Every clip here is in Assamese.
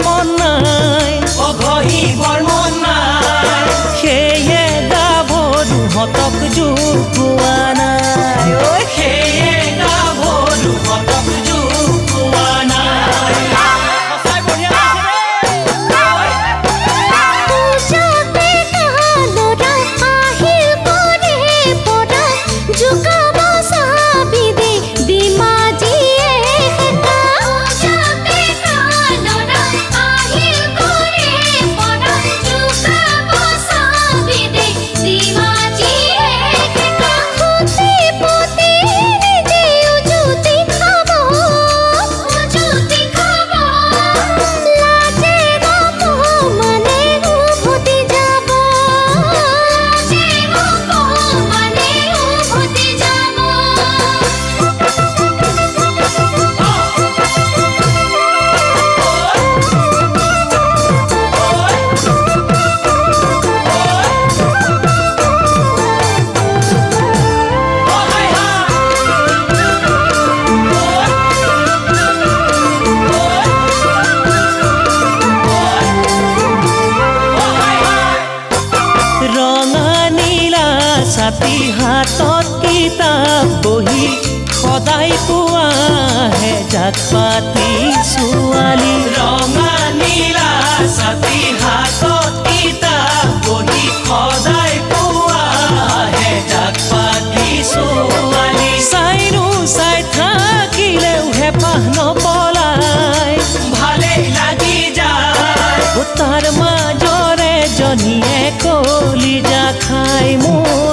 মন নাই ঘঁহিবৰ মন নাই সেয়ে গাভৰুহঁতক জোৰ পোৱা নাই সেয়ে গাভৰুহঁতক জোৰ পোৱা নাই ছাতি হাতত কিতাপ বহি সদায় পোৱা হে জাক পাতি ছোৱালী ৰঙা নীলা ছাতি হাতত কিতাপ বহি সদায় পোৱা হে জাক পাতি ছোৱালী চাইনো চাই থাকিলেও হেঁপাহ নপলায় ভালেই লাগি যায় তাৰ মাজৰে জনীয়ে কলিজা খাই মোৰ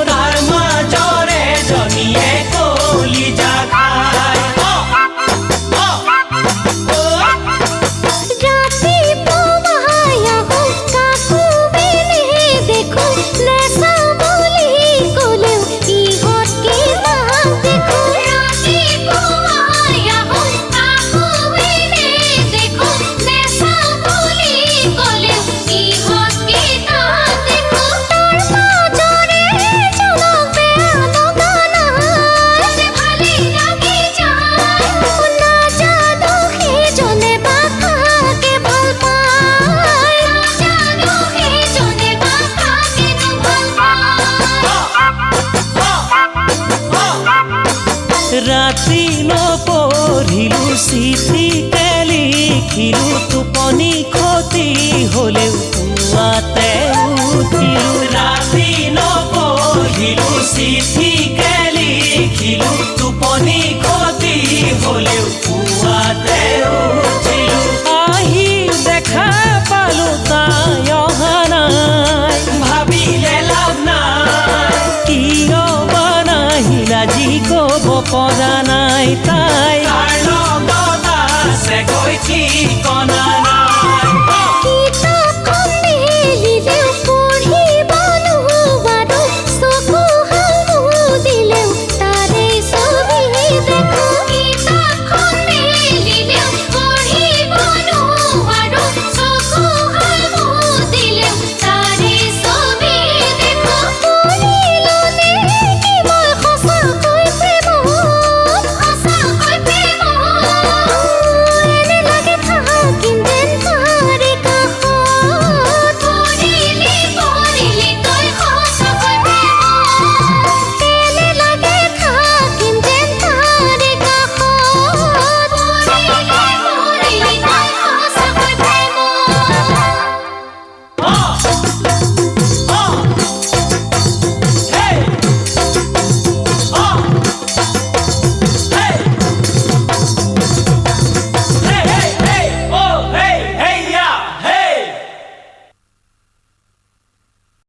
ৰাতি নপঢ়িলো চিঠিকে লিখিলো টোপনি ক্ষতি হলেও পুৱাতে উঠিলো ৰাতি নপঢ়িলো চিঠিকে লিখিলো টোপনি ক্ষতি হলেও পুৱাতে উঠিলো আহি দেখা পালো তাই অহা নাই ভাবিলে লাভ নাই কিয় বানাহিলা যি ক'ব পৰা নাই তাই